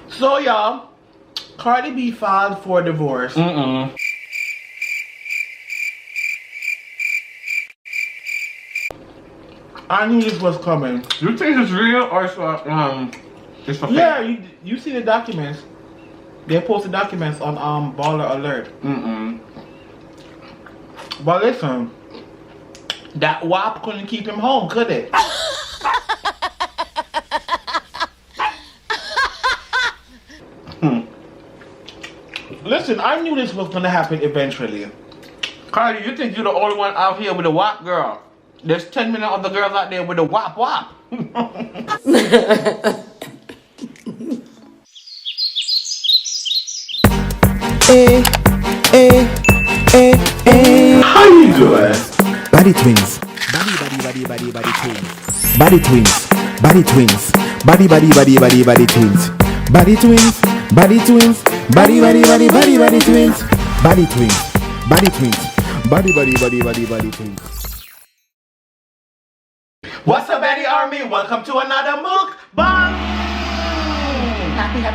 So y'all, Cardi B filed for divorce. I knew this was coming. You think it's real or it's for fake? Yeah, you see the documents. They posted documents on Baller Alert. But listen, that WAP couldn't keep him home, could it? Listen, I knew this was gonna happen eventually. Cardi, you think you're the only one out here with a WAP girl? There's 10 million other girls out there with a WAP WAP. How you doing? BaddieTwinz. BaddieTwinz. BaddieTwinz. BaddieTwinz. BaddieTwinz. BaddieTwinz. BaddieTwinz. BaddieTwinz. BaddieTwinz. BaddieTwinz. What's up, Baddie Army? Welcome to another Mukbang.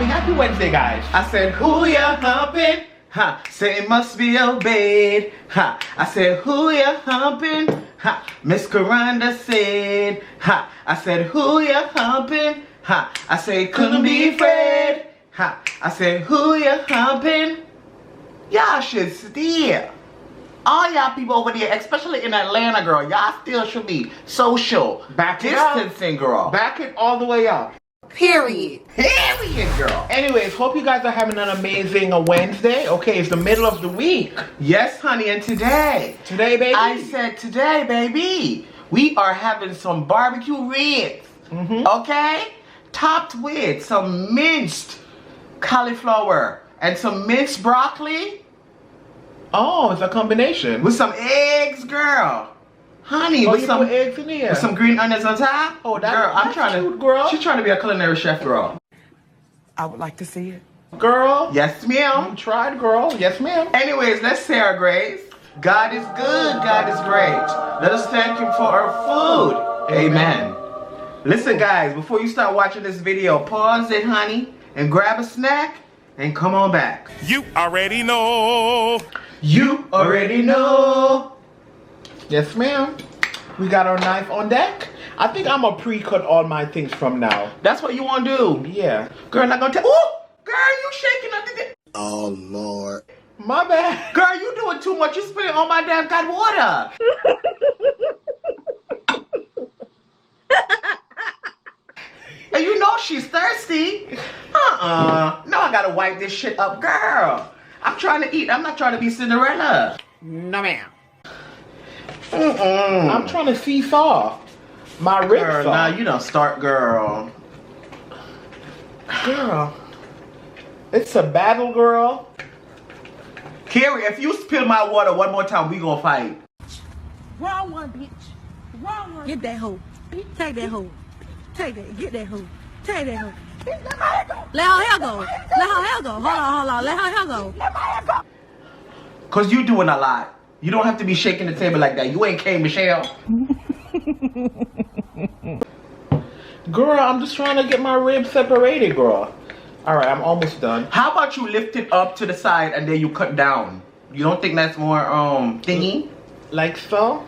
Happy Wednesday, guys. I said, who ya humping? Ha, say it must be obeyed. Ha, I said, who ya humping? Ha, Miss Coranda said. Ha, I said, who ya humping? Ha, I said, couldn't be afraid. Ha, I said, who ya humping? Y'all should steal. All y'all people over there, especially in Atlanta, girl, y'all still should be social. Back it distancing, up. girl. Back it all the way up. Period. Period, girl. Anyways, hope you guys are having an amazing Wednesday. Okay, it's the middle of the week. Yes, honey, and today, baby. I said today, baby, we are having some barbecue ribs, okay? Topped with some minced cauliflower and some minced broccoli. Oh, it's a combination. With some eggs, girl. Honey, Oh, with you some put eggs in here. with some green onions on top. Oh, girl, that's cute, girl. She's trying to be a culinary chef, girl. I would like to see it. Girl. Yes, You ma'am. tried, girl. Yes, ma'am. Anyways, let's say our grace. God is good. God is great. Let us thank Him for our food. Amen. Listen, guys, before you start watching this video, pause it, honey, and grab a snack and come on back. You already know. You already know. Yes, ma'am. We got our knife on deck. I think I'm gonna pre-cut all my things from now. That's what you want to do. Yeah. Girl, not gonna tell. Ooh, girl, you shaking up the. Oh Lord. My bad. Girl, you doing too much. You spilling all my damn god water. And you know she's thirsty. No, I gotta wipe this shit up, girl. I'm trying to eat. I'm not trying to be Cinderella. No, ma'am. I'm trying to seesaw my ribs Girl, off. now you don't start, girl. Girl. It's a battle, girl. Carrie, if you spill my water one more time, we gonna fight. Wrong one, bitch. Wrong one. Get that hoe. Take that hoe. Take that. Get that hoe. Take that hoe. Let her hair go. Let her hair go. Hold on. Let her hair go. Cause you doing a lot. You don't have to be shaking the table like that. You ain't K. Michelle. Girl, I'm just trying to get my ribs separated, girl. Alright, I'm almost done. How about you lift it up to the side and then you cut down? You don't think that's more thingy? Like so?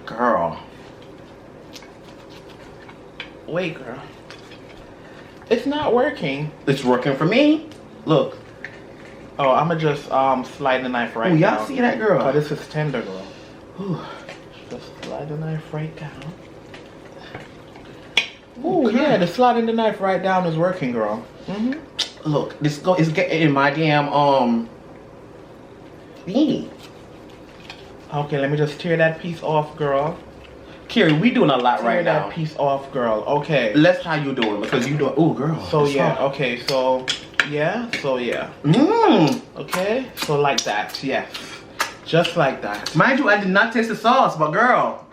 Girl. Wait, girl. It's not working. It's working for me. Look. Oh, I'ma just slide the knife right Oh, down. y'all see that, girl? Oh, this is tender, girl. Whew. Just slide the knife right down. Oh, yeah, the sliding the knife right down is working, girl. Look, this is getting in my damn thingy. Okay, let me just tear that piece off, girl. Carrie, we doing a lot Tear right that now. piece off, girl. Okay. Let's how you doing because you doing. Oh, girl. So it's yeah. soft. Okay. So yeah. Okay. So like that. Yes. Just like that. Mind you, I did not taste the sauce, but girl.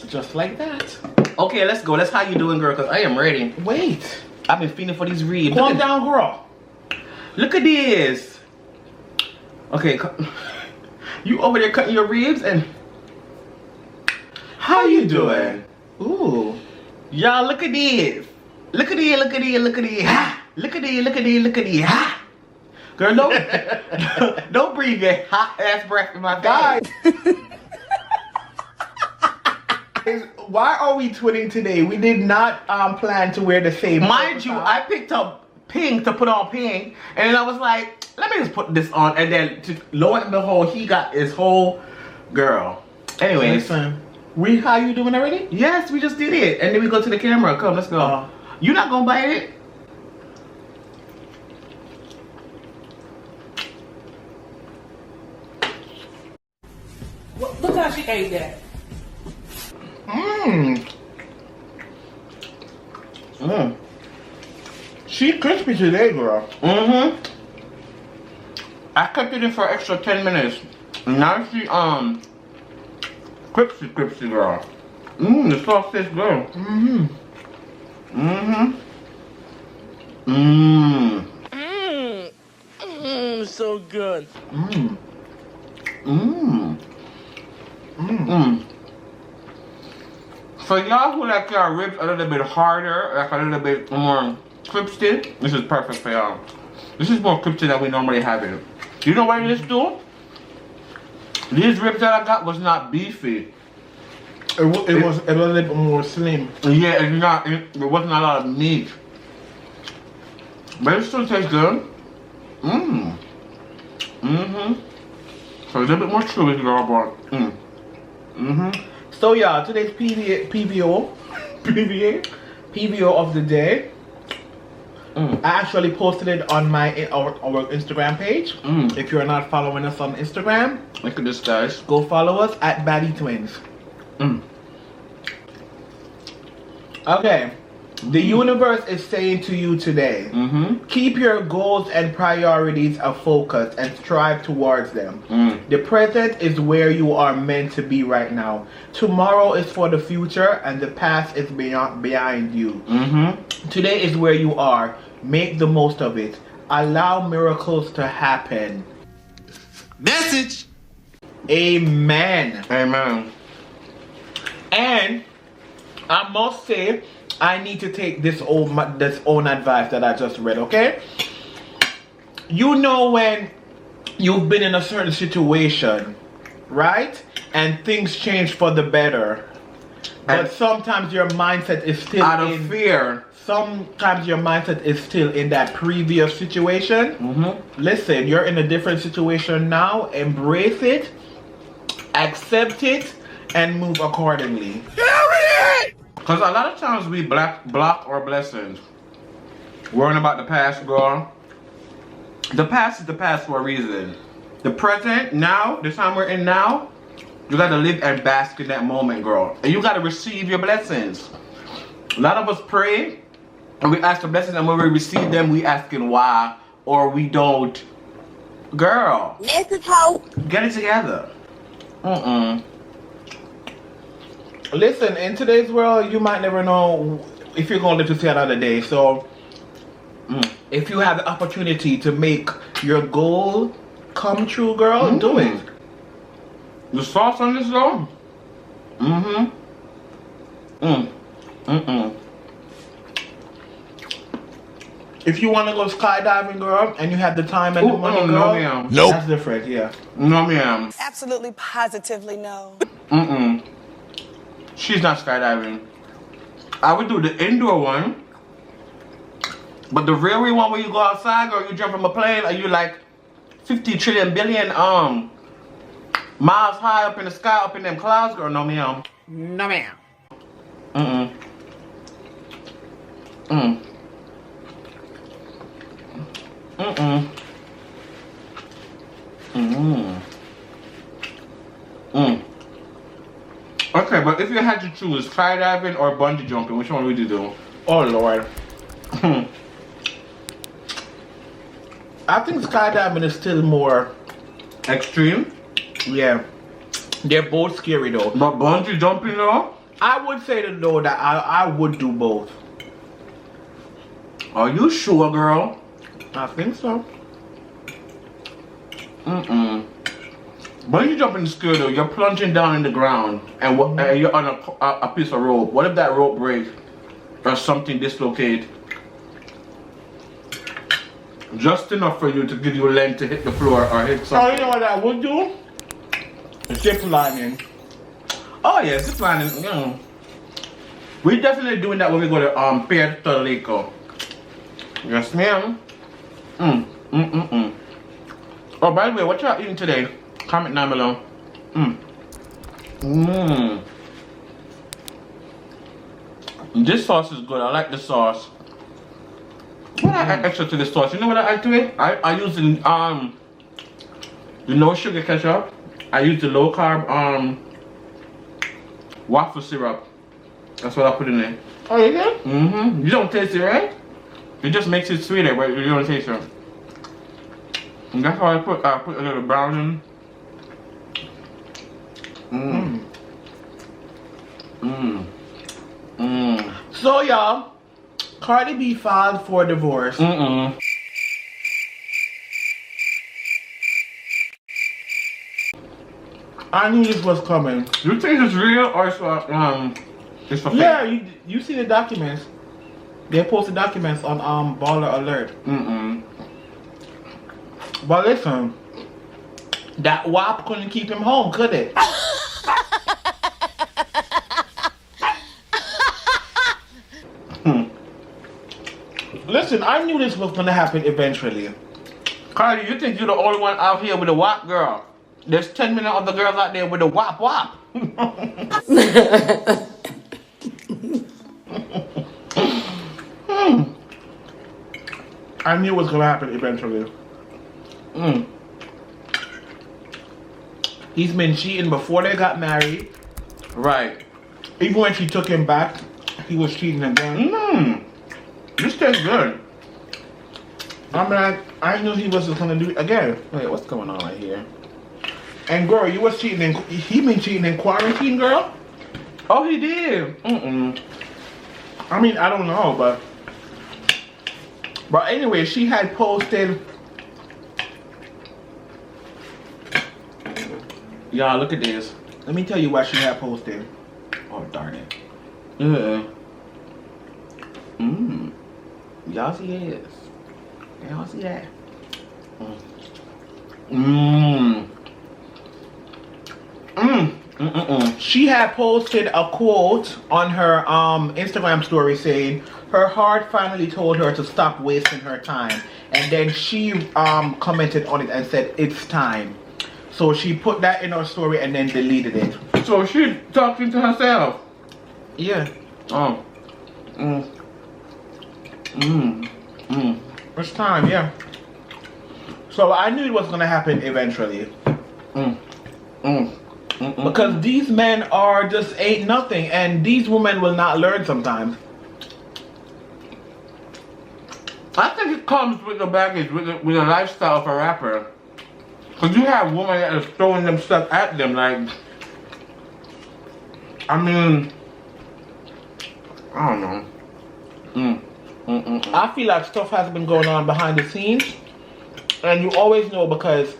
Just like that. Okay, let's go. Let's how you doing, girl, because I am ready. Wait. I've been feeling for these ribs. Calm down, girl. Look at this. Okay, you over there cutting your ribs and how you doing? Ooh. Y'all, look at this. Look at this, look at this, look at this. Ha! Look at this, look at this, look at this. Ha! Girl, don't breathe that hot ass breath in my Guys. face. Why are we twinning today? We did not plan to wear the same. Mind you, I picked up pink to put on pink, and then I was like, let me just put this on, and then to lo and behold, he got his whole girl. Anyways, listen, how you doing already? yes, we just did it, and then we go to the camera. Come, let's go. You not gonna bite it? Look how she ate that. She crispy today, girl. I kept it in for an extra 10 minutes. Now she crispy girl. The sauce is good. So good. For y'all who like your ribs a little bit harder, like a little bit more crispy, this is perfect for y'all. This is more crispy than we normally have it. You know what it is too? These ribs that I got was not beefy. It was a little bit more slim. Yeah, there wasn't a lot of meat. But it still tastes good. So a little bit more chewy, girl, but So yeah, today's PVO of the day. I actually posted it on our Instagram page. If you're not following us on Instagram, look at this, guys. go follow us at BaddieTwinz. Okay, the universe is saying to you today, keep your goals and priorities a focus and strive towards them. The present is where you are meant to be right now. Tomorrow is for the future and the past is behind you. Today is where you are. Make the most of it. Allow miracles to happen. Message. Amen. Amen. And I must say, I need to take this own advice that I just read, okay? You know when you've been in a certain situation, right? And things change for the better. But sometimes your mindset is still out of fear. Sometimes your mindset is still in that previous situation. Listen, you're in a different situation now. Embrace it, accept it, and move accordingly. Because a lot of times we block our blessings. Worrying about the past, girl. The past is the past for a reason. The present, now, the time we're in now, you gotta live and bask in that moment, girl. And you gotta receive your blessings. A lot of us pray, and we ask for blessings, and when we receive them, we asking why, or we don't. Girl, get it together. Listen, in today's world, you might never know if you're going to live to see another day. So, if you have the opportunity to make your goal come true, girl, do it. The sauce on this though? If you want to go skydiving, girl, and you have the time and the money, girl, no, ma'am. Nope. That's different, yeah. No, ma'am. Absolutely, positively no. She's not skydiving. I would do the indoor one, but the real one where you go outside or you jump from a plane, or you like 50 trillion billion miles high up in the sky, up in them clouds, girl, no ma'am. No, ma'am. Okay, but if you had to choose skydiving or bungee jumping, which one would you do? Oh, Lord. I think skydiving is still more Extreme? yeah. They're both scary though. But bungee jumping though? I would say though that I would do both. Are you sure, girl? I think so. Bungee jumping is scary though. You're plunging down in the ground and you're on a piece of rope. What if that rope breaks or something dislocate. Just enough for you to give you length to hit the floor or hit something. Oh, you know what I would do? Zip lining. Oh yeah, zip lining, you know. We're definitely doing that when we go to Puerto Rico. Yes, ma'am. Oh, by the way, what y'all eating today? Comment down below. This sauce is good. I like the sauce. What I add extra to this sauce? You know what I add to it? I use the no sugar ketchup. I use the low carb waffle syrup. That's what I put in there. Oh, you did? You don't taste it, right? It just makes it sweeter, but you don't taste it. And that's why I put a little brown in. So, y'all, Cardi B filed for divorce. I knew this was coming. You think it's real or it's for fake? Yeah, you see the documents. They posted documents on Baller Alert. But listen, that WAP couldn't keep him home, could it? Listen, I knew this was gonna happen eventually. Cardi, you think you're the only one out here with a WAP girl? There's 10 million other girls out there with a WAP. I knew it was gonna happen eventually. He's been cheating before they got married. Right. Even when she took him back, he was cheating again. This tastes good. I'm like, I knew he was just gonna do it again. Wait, what's going on right here? And girl, you was cheating in, he been cheating in quarantine, girl? Oh, he did. I mean, I don't know, but anyway, she had posted. Y'all, look at this. Let me tell you what she had posted. Oh, darn it. Y'all see this? Y'all see that? She had posted a quote on her Instagram story saying her heart finally told her to stop wasting her time, and then she commented on it and said it's time. So she put that in her story and then deleted it. So she talking to herself. Yeah. Oh. It's time, yeah. So I knew it was gonna happen eventually. Because these men are just ain't nothing, and these women will not learn sometimes. I think it comes with the baggage, with the lifestyle of a rapper. Cause you have women that are throwing them stuff at them, like, I mean, I don't know. I feel like stuff has been going on behind the scenes, and you always know because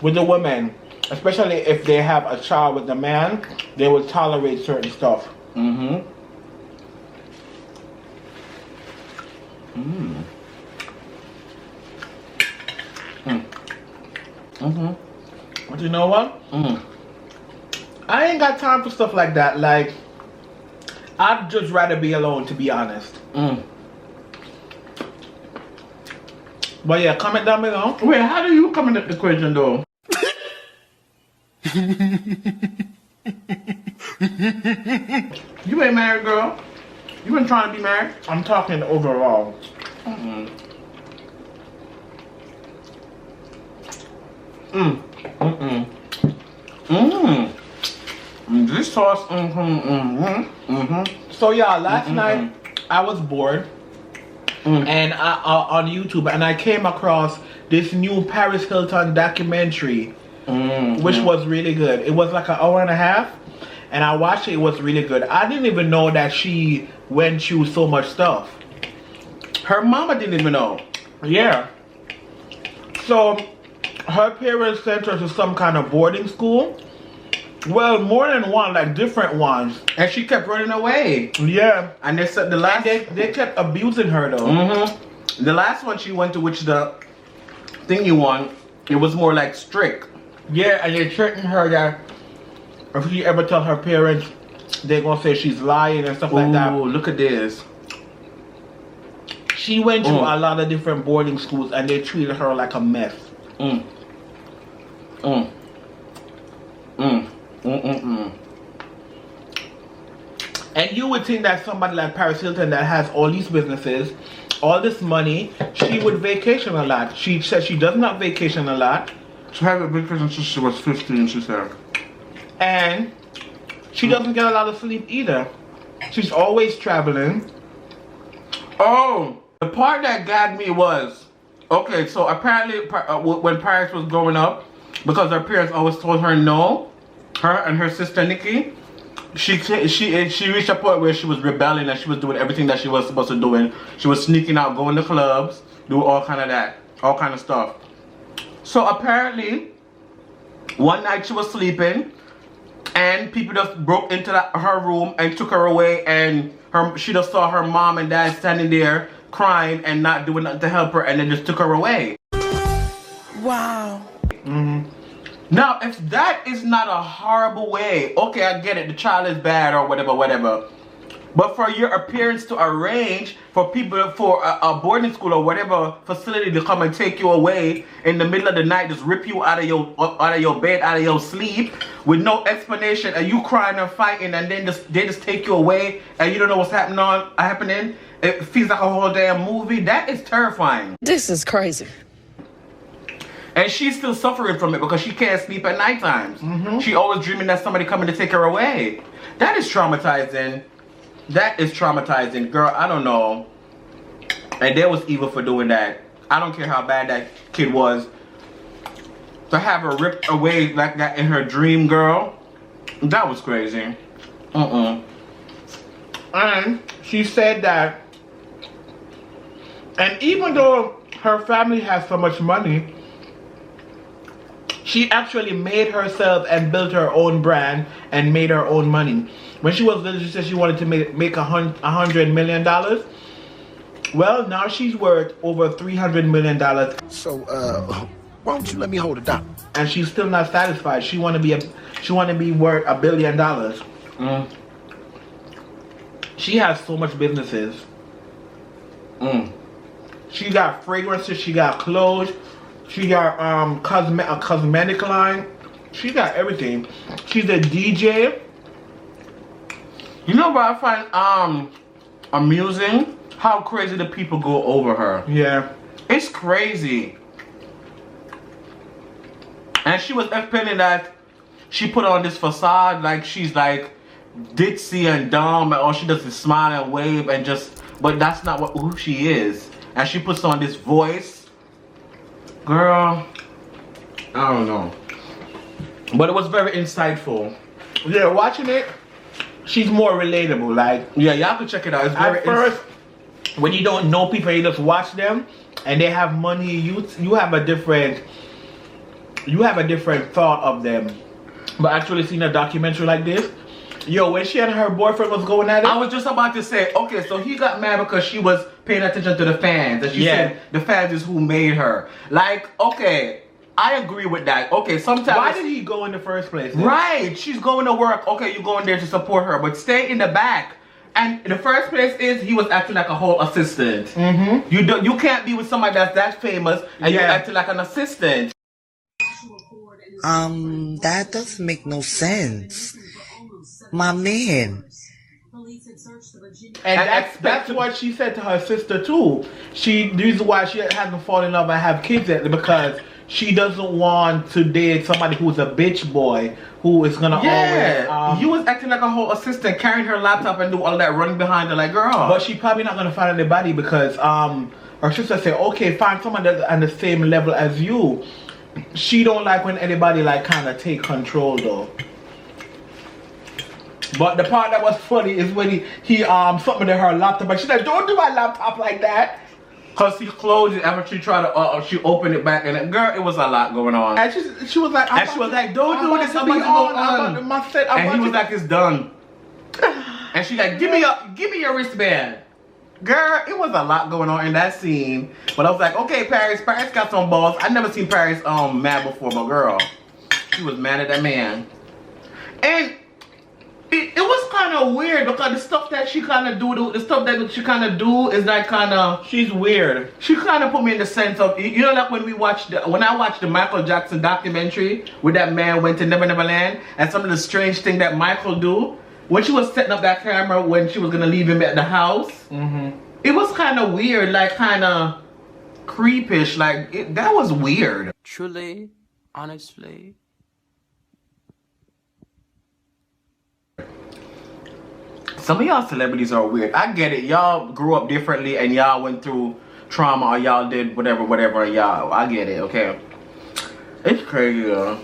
with the women, especially if they have a child with the man, they will tolerate certain stuff. But you know what? I ain't got time for stuff like that. Like, I'd just rather be alone, to be honest. But yeah, comment down below. Wait, how do you come in the equation though? You ain't married, girl. You been trying to be married? I'm talking overall. This sauce. So yeah, last night I was bored, and on YouTube, and I came across this new Paris Hilton documentary, which was really good. It was like an hour and a half, and I watched it. It was really good. I didn't even know that she went through so much stuff. Her mama didn't even know. Yeah. So her parents sent her to some kind of boarding school, Well, more than one, like different ones. And she kept running away. Yeah. And they said the last... They kept abusing her though. The last one she went to, which the thingy one, it was more like strict. Yeah, and they threatened her that if she ever tell her parents, they're gonna say she's lying and stuff like that. Oh, look at this. She went to a lot of different boarding schools and they treated her like a mess. And you would think that somebody like Paris Hilton that has all these businesses, all this money, she would vacation a lot. She said she does not vacation a lot. She had a vacation since she was 15, she said. And she doesn't get a lot of sleep either. She's always traveling. Oh, the part that got me was, okay, so apparently when Paris was growing up, because her parents always told her no, her and her sister Nikki, she reached a point where she was rebelling and she was doing everything that she was supposed to do. And she was sneaking out, going to clubs, doing all kind of stuff. So apparently, one night she was sleeping and people just broke into her room and took her away, and she just saw her mom and dad standing there crying and not doing nothing to help her, and then just took her away. Wow. Now, if that is not a horrible way, okay, I get it, the child is bad or whatever. But for your parents to arrange for people, for a boarding school or whatever facility to come and take you away in the middle of the night, just rip you out of your bed, out of your sleep, with no explanation, and you crying and fighting, and then they just take you away, and you don't know what's happening. It feels like a whole damn movie. That is terrifying. This is crazy. And she's still suffering from it because she can't sleep at night times. She always dreaming that somebody coming to take her away. That is traumatizing. That is traumatizing, girl. I don't know. And they was evil for doing that. I don't care how bad that kid was. To have her ripped away like that in her dream, girl. That was crazy. And she said that, and even though her family has so much money, she actually made herself and built her own brand and made her own money. When she was little, she said she wanted to make $100 million. Well, now she's worth over $300 million. So, why don't you let me hold it down? And she's still not satisfied. She want to be worth $1 billion. She has so much businesses. She got fragrances. She got clothes. She got a cosmetic line. She got everything. She's a DJ. You know what I find amusing? How crazy the people go over her. Yeah. It's crazy. And she was explaining that she put on this facade like she's like ditzy and dumb, and all she does is smile and wave and just, but that's not who she is. And she puts on this voice. Girl, I don't know. But it was very insightful. Yeah, watching it, she's more relatable. Like, yeah, y'all can check it out. It's very at first, when you don't know people, you just watch them, and they have money. You have a different thought of them. But actually seeing a documentary like this, yo, when she and her boyfriend was going at it, I was just about to say, okay, so he got mad because she was paying attention to the fans. And she said the fans is who made her. Like, okay, I agree with that. Okay, sometimes... Why did he go in the first place then? Right, she's going to work. Okay, you're going there to support her, but stay in the back. And the first place is he was acting like a whole assistant. You can't be with somebody that's that famous and you're acting like an assistant. That doesn't make no sense. My man. And that's what she said to her sister too. This is why she hasn't fallen in love and have kids yet, because she doesn't want to date somebody who's a bitch boy who is gonna always. You was acting like a whole assistant, carrying her laptop and do all that, running behind her like, girl. But she probably not gonna find anybody because her sister said, okay, find someone that's on the same level as you. She don't like when anybody like kind of take control though. But the part that was funny is when he something to her laptop, but she said, don't do my laptop like that. Cause she closed it after she tried to, she opened it back, and girl, it was a lot going on. And she was like, don't do this, I'm about to go on. And he was like, it's done. And she like, give me your wristband. Girl, it was a lot going on in that scene. But I was like, okay, Paris got some balls. I never seen Paris mad before, but girl, she was mad at that man. And it was kind of weird because the stuff that she kind of do, the stuff that she kind of do is like kind of, she's weird. She kind of put me in the sense of, you know, like when I watched the Michael Jackson documentary where that man went to Never Never Land, and some of the strange thing that Michael do when she was setting up that camera when she was gonna leave him at the house. It was kind of weird, like kind of creepish, like that was weird. Truly, honestly. Some of y'all celebrities are weird. I get it. Y'all grew up differently and y'all went through trauma or y'all did whatever, and y'all, I get it, okay? It's crazy, though.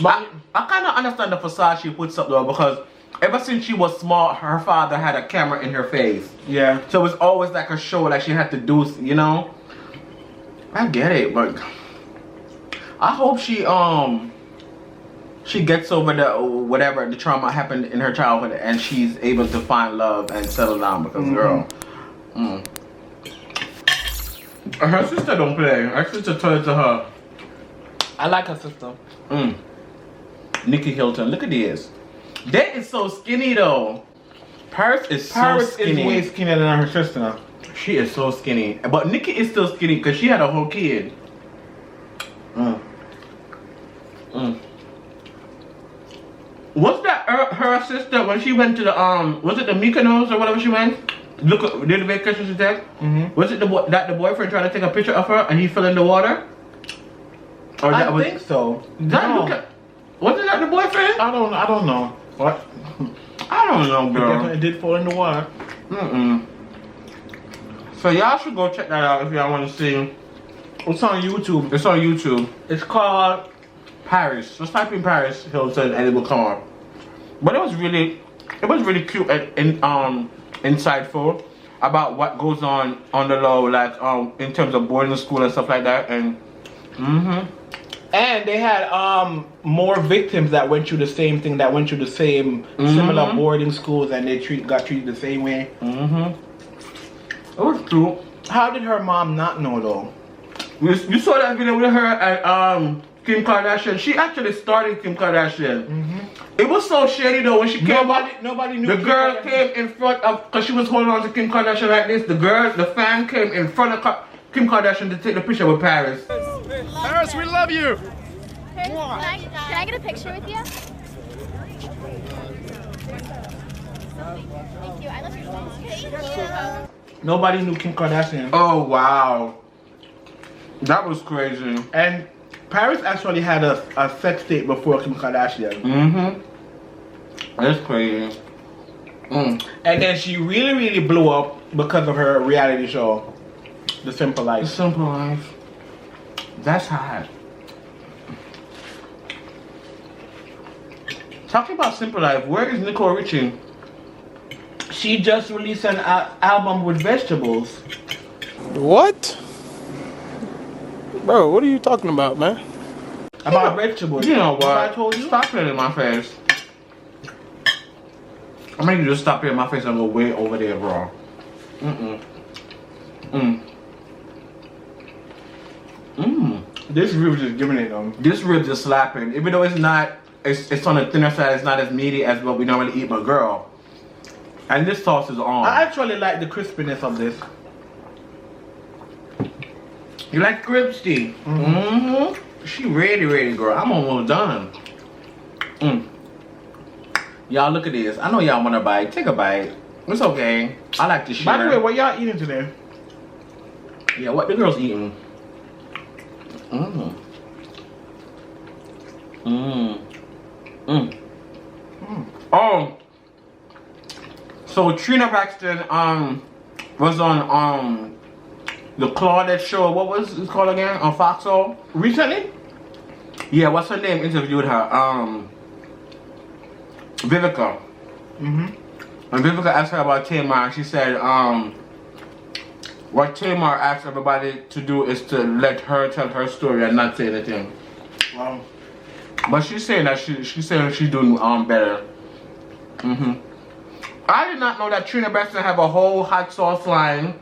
But I kind of understand the facade she puts up, though, because ever since she was small, her father had a camera in her face. Yeah. So it was always like a show, like she had to do, you know? I get it, but I hope she gets over the trauma happened in her childhood and she's able to find love and settle down, because girl, her sister don't play. Her sister told it to her. I like her sister. Nikki Hilton, look at this. That is so skinny though. Paris is so skinny. Is way skinnier than her sister now. She is so skinny, but Nikki is still skinny because she had a whole kid. What's that? Her sister when she went to the was it the Mykonos or whatever she went? Look, did the vacation she took? Was it the boyfriend trying to take a picture of her and he fell in the water? Or I think so. Wasn't that the boyfriend? I don't know. What? I don't know, It girl. definitely did fall in the water. So y'all should go check that out if y'all want to see. It's on YouTube. It's on YouTube. It's called Paris. Just type in Paris Hilton and it will come up. But it was really cute and insightful about what goes on the low, like in terms of boarding school and stuff like that. And and they had more victims that went through the same thing, that went through the same similar boarding schools, and they got treated the same way. It was cute. How did her mom not know though? You saw that video with her and Kim Kardashian. She actually started Kim Kardashian. It was so shady though when she came up. Nobody knew. The girl came in front of, because she was holding on to Kim Kardashian like this. The fan came in front of Kim Kardashian to take the picture with Paris. Paris, we love you. Can I get a picture with you? Thank you. I love your face. Thank you. Nobody knew Kim Kardashian. Oh wow, that was crazy. And Paris actually had a sex tape before Kim Kardashian. That's crazy. And then she really blew up because of her reality show, The Simple Life. The Simple Life. That's hot. Talking about Simple Life, where is Nicole Richie? She just released an album with vegetables. What? Bro, what are you talking about, man? About vegetables. You know what? I told you? Stop playing in my face. I'm gonna just stop playing in my face and go way over there, bro. This ribs is giving it them. This ribs is slapping. Even though it's not, it's on the thinner side, it's not as meaty as what we normally eat, but girl. And this sauce is on. I actually like the crispiness of this. You like crispy? She ready, girl. I'm almost done. Y'all look at this. I know y'all want a bite. Take a bite. It's okay. I like to share. By the way, what y'all eating today? Yeah, what the girls eating? So Trina Braxton was on the Claudette show. What was it called again? On Foxhole? Recently? Yeah, what's her name? Interviewed her. Vivica. And Vivica asked her about Tamar. She said what Tamar asked everybody to do is to let her tell her story and not say anything. Wow. But she's saying that she's saying she's doing better. I did not know that Trina Beston have a whole hot sauce line.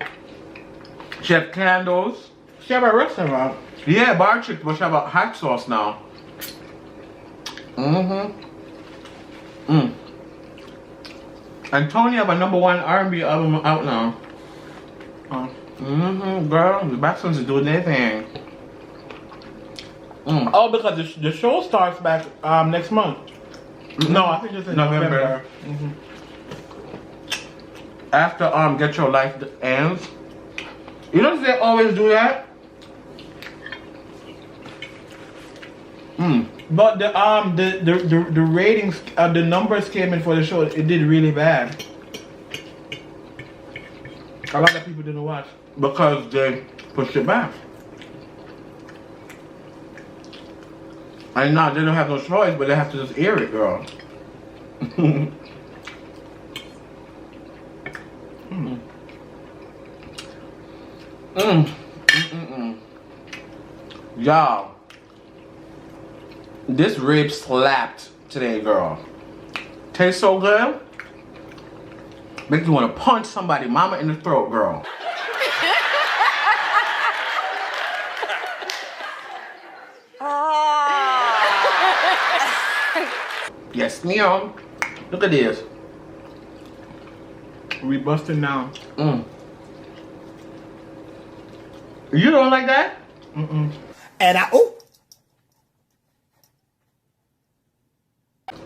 She have candles. She have a restaurant. Yeah, bar chick, but she have a hot sauce now. And Tony have a #1 R&B album out now. Girl, the BaddieTwinz is doing their thing. Oh, because the show starts back next month. No, I think it's in November. After Get Your Life ends. You know they always do that? But the ratings, the numbers came in for the show. It did really bad. A lot of people didn't watch because they pushed it back. And now they don't have no choice, but they have to just air it, girl. Y'all, this rib slapped today, girl. Tastes so good. Make you want to punch somebody, mama, in the throat, girl. Yes, ma'am. Look at this. We busting now. You don't like that? And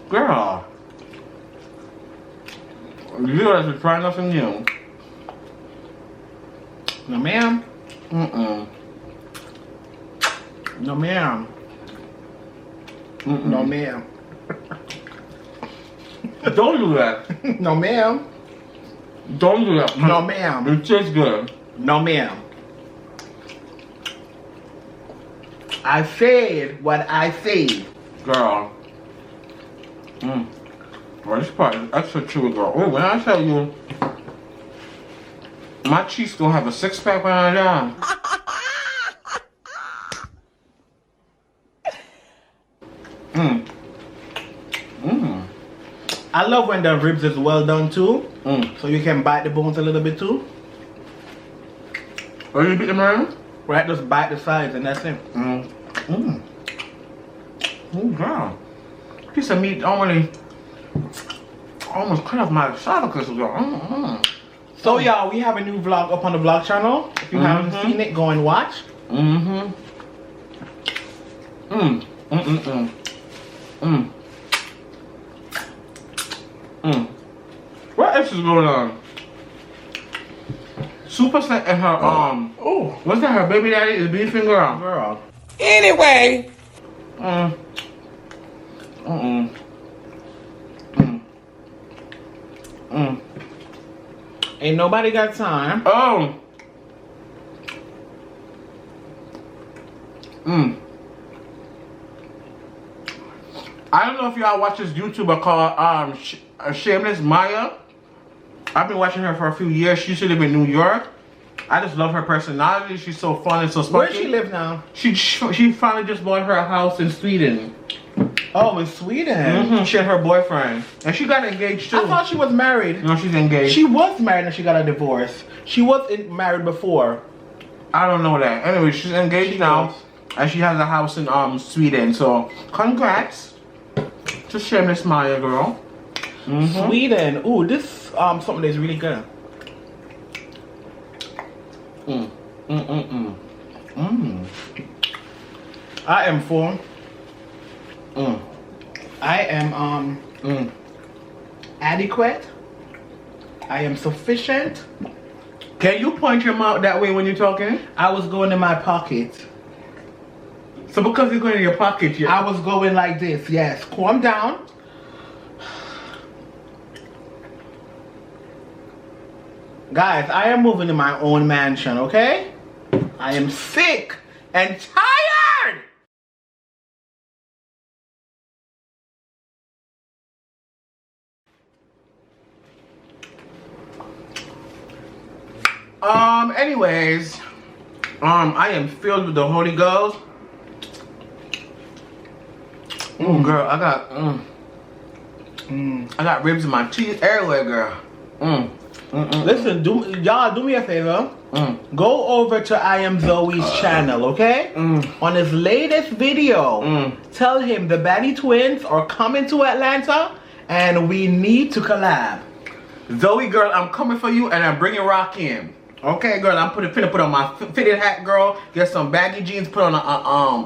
girl, you have to try nothing new. No, ma'am. No, ma'am. No, ma'am. Don't do that. No, ma'am. Don't do that. No, ma'am. It tastes good. No, ma'am. I said what I said. Girl. Well, this part is extra chewy, girl. Oh, when I tell you, my cheeks gonna have a 6-pack when I'm done. I love when the ribs is well done too. So you can bite the bones a little bit too. Oh, you beat them around? Right, just bite the sides and that's it. Oh, girl. Piece of meat almost cut off my esophagus, girl. So y'all, we have a new vlog up on the vlog channel. If you haven't seen it, go and watch. What else is going on? Super Slut and her what's that? Her baby daddy is beefing, girl. Anyway. Ain't nobody got time. I don't know if y'all watch this YouTuber called Shameless Maya. I've been watching her for a few years. She used to live in New York. I just love her personality. She's so fun and so spunky. Where does she live now? She finally just bought her a house in Sweden. Oh, in Sweden? She and her boyfriend. And she got engaged too. I thought she was married. No, she's engaged. She was married and she got a divorce. She was married before. I don't know that. Anyway, she's engaged now. And she has a house in Sweden. So, congrats to Shameless Maya, girl. Sweden. Ooh, this something that's really good. I am full. I am adequate. I am sufficient. Can you point your mouth that way when you're talking? I was going in my pocket. So because you're going in your pocket, I was going like this, yes. Calm down. Guys, I am moving in my own mansion, okay? I am sick and tired! Anyways, I am filled with the Holy Ghost. Girl, I got ribs in my teeth everywhere, girl. Listen, y'all do me a favor. Go over to I Am Zoe's channel, okay? On his latest video, tell him the BaddieTwinz are coming to Atlanta and we need to collab. Zoe, girl, I'm coming for you and I'm bringing rock in. Okay, girl, I'm finna put on my fitted hat, girl. Get some baggy jeans, put on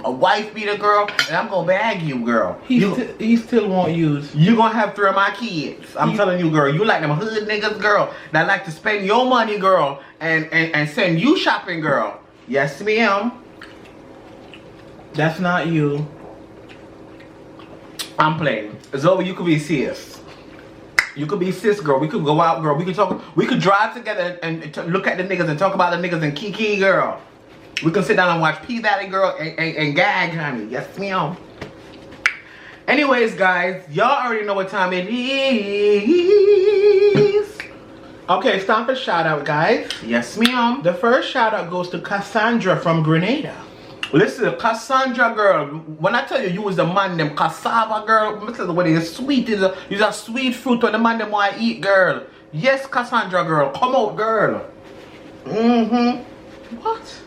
a wife beater, girl, and I'm gonna bag you, girl. He still won't use. You gonna have 3 of my kids. I'm telling you, girl. You like them hood niggas, girl, that like to spend your money, girl, and send you shopping, girl. Yes, ma'am. That's not you. I'm playing. Zoe, you could be sis. You could be sis, girl. We could go out, girl. We could talk. We could drive together and look at the niggas and talk about the niggas and Kiki, girl. We can sit down and watch P Valley, girl, and gag, honey. Yes, ma'am. Anyways, guys, y'all already know what time it is. Okay, it's time for shout out, guys. Yes, ma'am. The first shout out goes to Cassandra from Grenada. Listen, Cassandra, girl, when I tell you you was the man, them cassava, girl, listen, what is sweet, is a sweet fruit when the man them want to eat, girl. Yes, Cassandra, girl, come out, girl. What?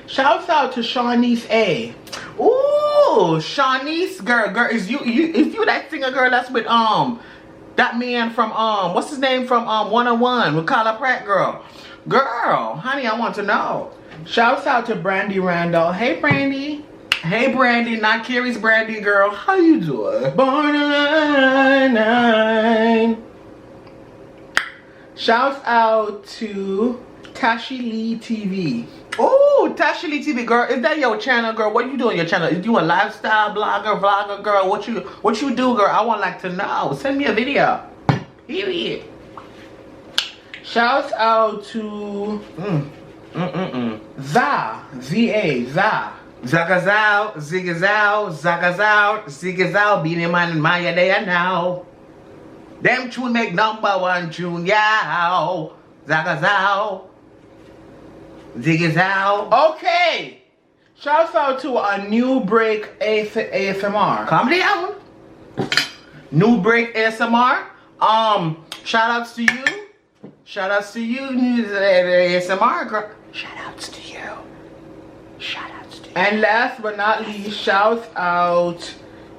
Shouts out to Shawnice A. Ooh, Shawnice, girl, is you that singer, girl, that's with, that man from, what's his name from, 101 with Carla Pratt, girl. Girl, honey, I want to know. Shouts out to Brandy Randall. Hey, Brandy. Hey, Brandy. Not Carrie's Brandy, girl. How you doing? Borderline. Shouts out to Tashi Lee TV. Oh, Tashi Lee TV, girl. Is that your channel, girl? What you doing on your channel? Is you a lifestyle blogger, vlogger, girl? What you do, girl? I want like to know. Send me a video. Period. Shouts out to Z-A. Zagazao, zigazao, zagazao, zigazao, beanie man in my day now. Them tune make #1 tune, yow. Zagazao, zigazao. Okay. Shouts out to a New Break ASMR. Calm down. New Break ASMR. Shout outs to you. Shout outs to you, ASMR girl. Shout outs to you. Shout outs to you. And last but not least, shouts out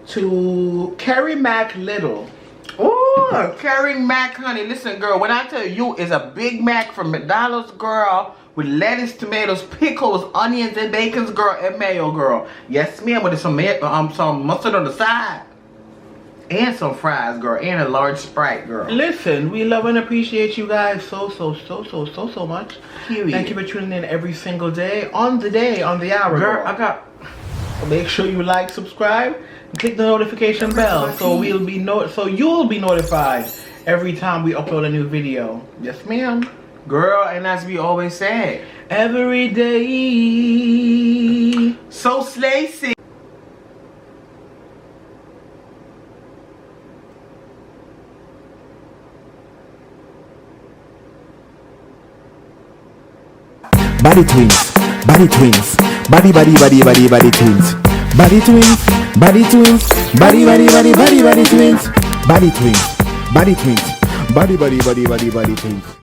to Carrie Mac Little. Ooh, Carrie Mac, honey. Listen, girl, when I tell you is a Big Mac from McDonald's, girl, with lettuce, tomatoes, pickles, onions, and bacons, girl, and mayo, girl. Yes, ma'am, with some mustard on the side. And some fries, girl, and a large Sprite, girl. Listen, we love and appreciate you guys so much. Period. Thank you for tuning in every single day, on the hour. Girl, So make sure you like, subscribe, and click the notification bell so you'll be notified every time we upload a new video. Yes, ma'am. Girl, and as we always say, every day. So Slacy. BaddieTwinz, BaddieTwinz, BaddieTwinz, BaddieTwinz, BaddieTwinz, BaddieTwinz, BaddieTwinz, BaddieTwinz, BaddieTwinz, BaddieTwinz.